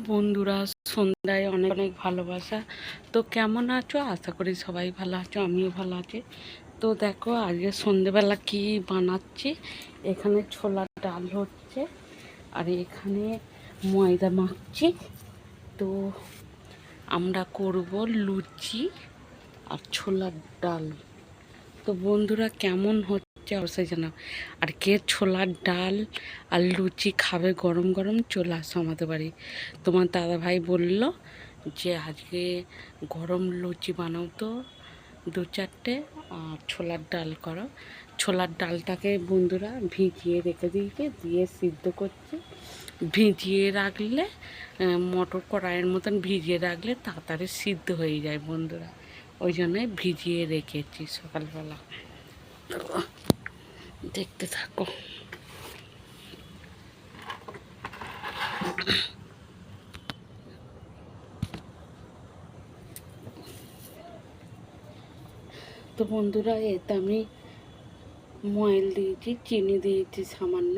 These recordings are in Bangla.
বন্ধুরা, সন্ধ্যায় অনেক অনেক ভালোবাসা। তো কেমন আছো? আশা করি সবাই ভালো আছো, আমিও ভালো আছি। তো দেখো আজকে সন্ধেবেলা কি বানাচ্ছি। এখানে ছোলার ডাল হচ্ছে, আর এখানে ময়দা মাখছি। তো আমরা করব লুচি আর ছোলার ডাল। তো বন্ধুরা কেমন হচ্ছে অবশ্যই জানাও। আর কে ছোলার ডাল আর লুচি খাবে গরম গরম, চলে আসো আমাদের বাড়ি। তোমার দাদাভাই বলল যে আজকে গরম লুচি বানাও, তো দু চারটে, আর ছোলার ডাল করো। ছোলার ডালটাকে বন্ধুরা ভিজিয়ে রেখে দিয়ে সিদ্ধ করছি। ভিজিয়ে রাখলে মটর কড়াইয়ের মতন ভিজিয়ে রাখলে তাড়াতাড়ি সিদ্ধ হয়ে যায় বন্ধুরা, ওই জন্যই ভিজিয়ে রেখেছি সকালবেলা। দেখতে থাকো। তো বন্ধুরা এতে আমি ময়েল দিয়েছি, চিনি দিয়েছি সামান্য,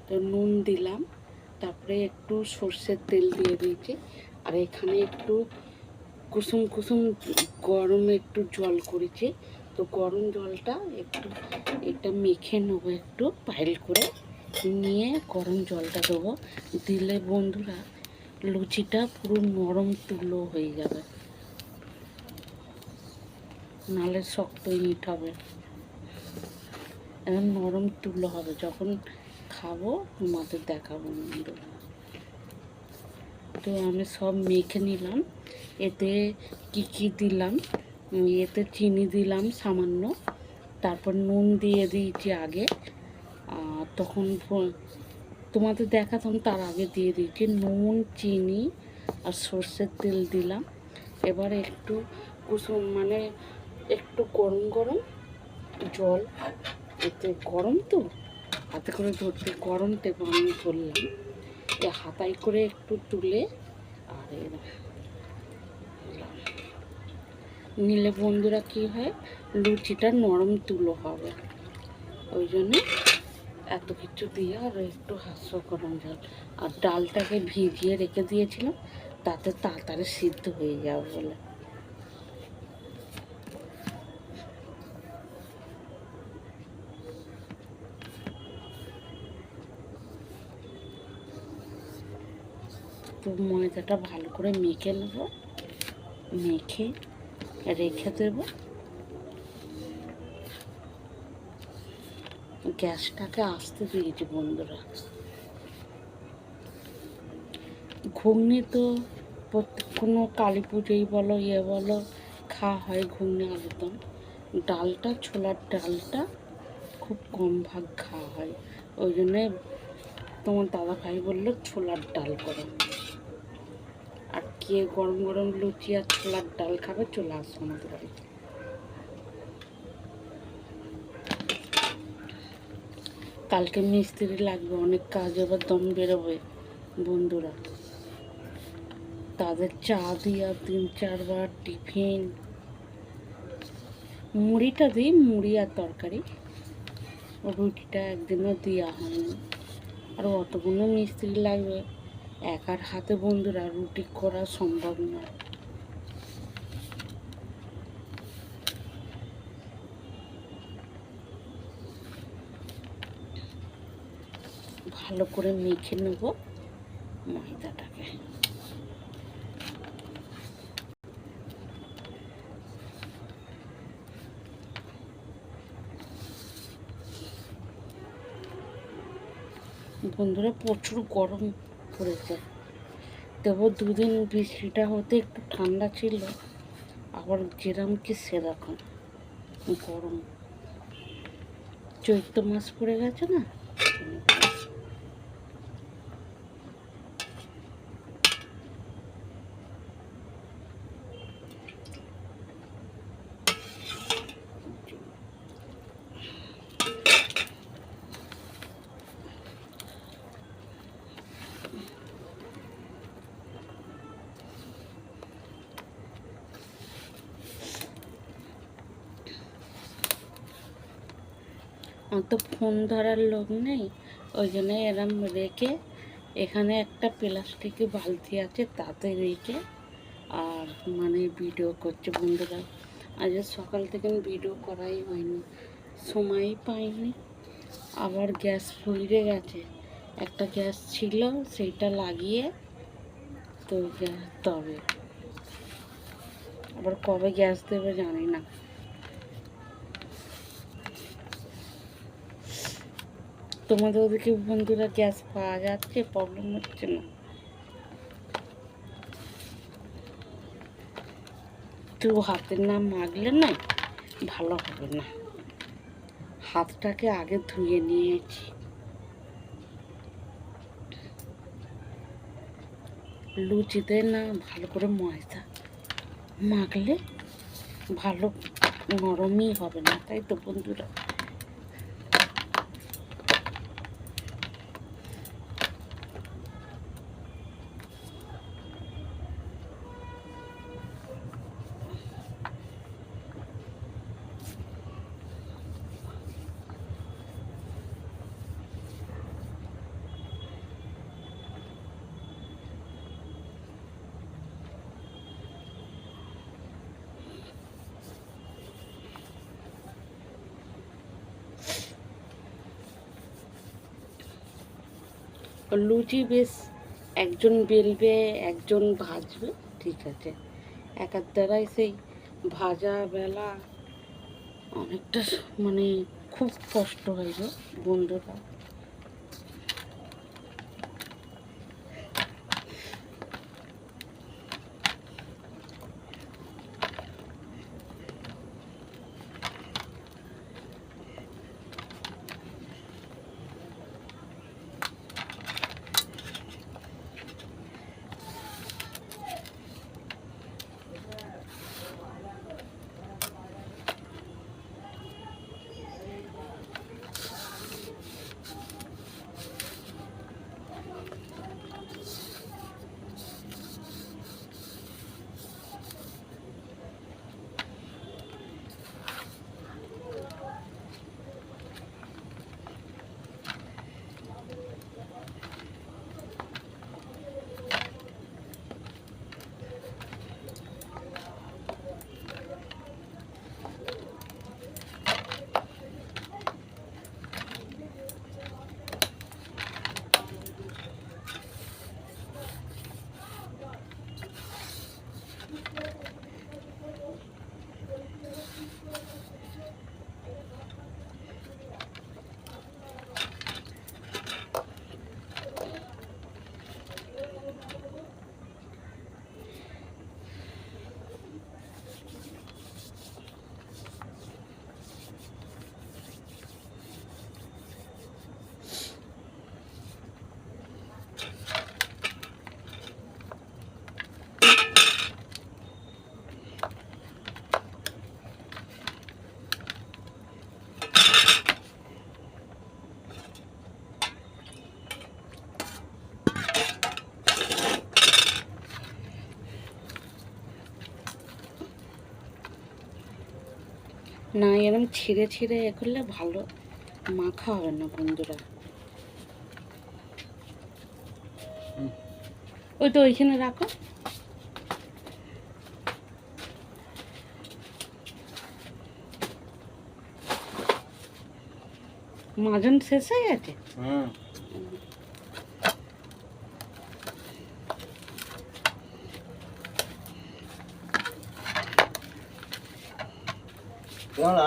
তো নুন দিলাম, তারপরে একটু সর্ষের তেল দিয়ে দিয়েছি। আর এখানে একটু কুসুম কুসুম গরম একটু জল করেছি। তো গরম জলটা একটু এটা মেখে নেবো, একটু পাইল করে নিয়ে গরম জলটা দেবো। দিলে বন্ধুরা লুচিটা পুরো নরম তুলো হয়ে যাবে, নালে শক্ত ইট হবে। এখন নরম তুলো হবে, যখন খাবো তোমাদের দেখাবো বন্ধুরা। তো আমি সব মেখে নিলাম। এতে কি দিলাম, এতে চিনি দিলাম সামান্য, তারপর নুন দিয়ে দিয়েছি আগে। তখন তোমাদের দেখাতাম, তার আগে দিয়ে দিয়েছি নুন, চিনি আর সর্ষের তেল দিলাম। এবার একটু কুসুম মানে একটু গরম গরম জল, এতে গরম তো হাতে করে ধরতে গরম তেল আমি ধরলাম, হাতাই করে একটু তুলে আর নিলে বন্ধুরা কি হয়, লুচিটা নরম তুলো হবে। ওই জন্যে এত কিছু দিয়ে আর একটু হাস্য গরম জল, আর ডালটাকে ভিজিয়ে রেখে দিয়েছিলাম তাতে তাড়াতাড়ি সিদ্ধ হয়ে যাবে বলে। তো ময়দাটা ভালো করে মেখে নেব, মেখে রেখে দেব। গ্যাসটাকে আস্তে দিয়েছি বন্ধুরা। ঘুগনি তো কোনো কালী পুজোই বলো বলো খাওয়া হয় ঘুগনি আলুদম। ডালটা ছোলার ডালটা খুব কম ভাগ খাওয়া হয়, ওই জন্যে তোমার দাদা ভাই বললো ছোলার ডাল করো। আর কে গরম গরম লুচি আর ছোলার ডাল খাবে চলে আসো আমাদের বাড়িতে। কালকে মিস্ত্রি লাগবে, অনেক কাজ, এবার দম বেরোবে বন্ধুরা। তাদের চা দিয়া 3-4 বার টিফিন। মুড়িটা দিই, মুড়ি আর তরকারি, রুটিটা একদিনও দেওয়া হয়নি। আর অতগুলো মিস্ত্রি লাগবে, একার হাতে বন্ধুরা রুটি করা সম্ভব নয়। ভালো করে মেখে নেব ময়দাটাকে। বন্ধুরা প্রচুর গরম পড়েছে, তবু দুদিন বৃষ্টিটা হতে একটু ঠান্ডা ছিল, আবার যেরকম কি সেরকম গরম। চৈত্র মাস পড়ে গেছে না। আমার তো ফোন ধরার লোক নেই, ওই জন্য এরম রেখে এখানে একটা প্লাস্টিকের বালতি আছে, তাতে রেখে আর মানে ভিডিও করছে বন্ধুরা। আজ সকাল থেকে ভিডিও করাই হয়নি, সময়ই পাইনি। আবার গ্যাস ফুরিয়ে গেছে, একটা গ্যাস ছিল সেইটা লাগিয়ে তো তবে আবার কবে গ্যাস দেবে জানি না। তোমাদের ওদিকে বন্ধুরা গ্যাস পাওয়া যাচ্ছে? প্রবলেম হচ্ছে না? একটু হাতের নাম মাগলে না ভালো হবে না। হাতটাকে আগে ধুয়ে নিয়েছি। লুচিতে না ভালো করে ময়দা মাখলে ভালো নরমই হবে না, তাই তো বন্ধুরা? লুচি বেশ একজন বেলবে, একজন ভাজবে, ঠিক আছে। একার দ্বারাই সেই ভাজা বেলা অনেকটা মানে খুব কষ্ট হয় গো বন্ধুরা। না এরকম ছিঁড়ে ছিঁড়ে এ করলে ভালো মাখা হবে না বন্ধুরা। ওই তো ওইখানে রাখো। মাজন শেষ হয়ে গেছে।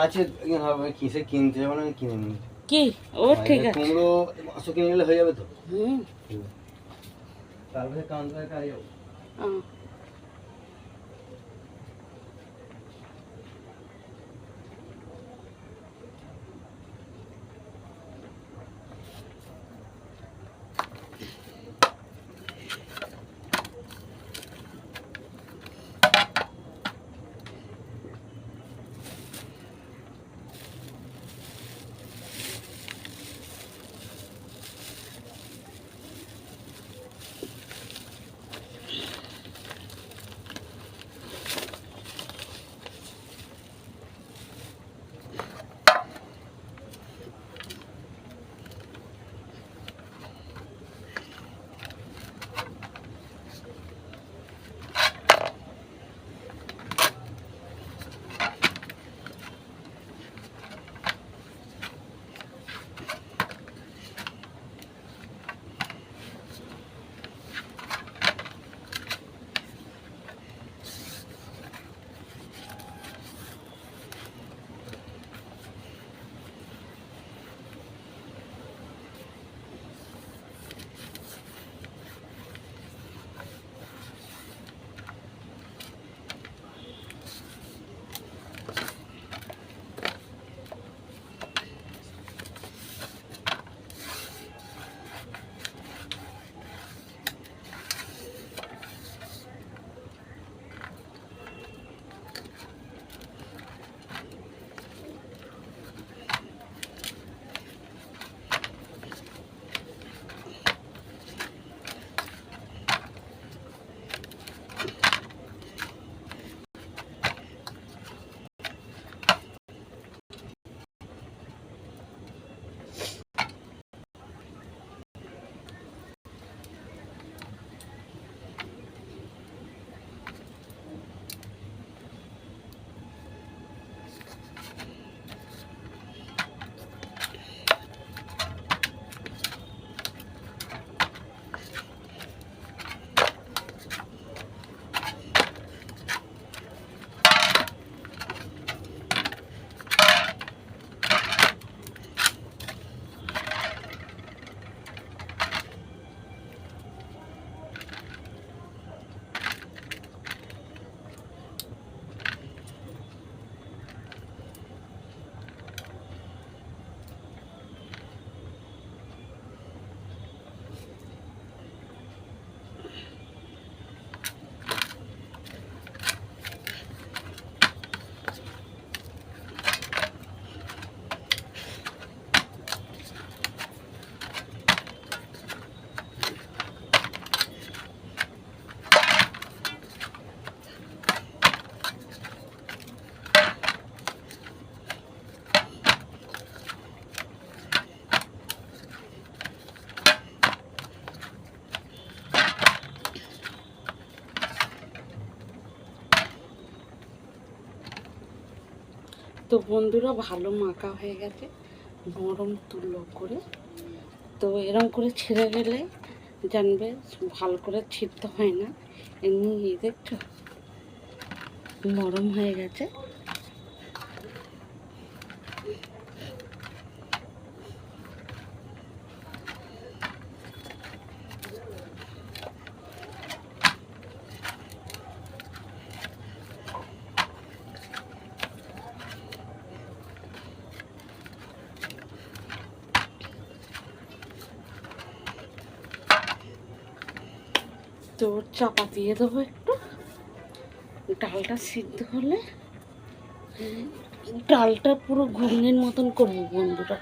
আছে কিসে কিনতে হবে না, কিনে নিই। কি ও ঠিক আছে, কুমড়ো মাছও কিনে নিলে হয়ে যাবে তো। তারপরে কাউন্টারে কাজ যাবো। তো বন্ধুরা ভালো মাখা হয়ে গেছে, নরম তুলো করে। তো এরম করে ছিঁড়ে গেলে জানবে ভালো করে ছিঁড়তে হয় না, এমনি দেখছো নরম হয়ে গেছে। তো চাপা দিয়ে দেবো একটু, ডালটা সিদ্ধ হলে ডালটা পুরো ঘুগনির মতন করবো বন্ধুরা।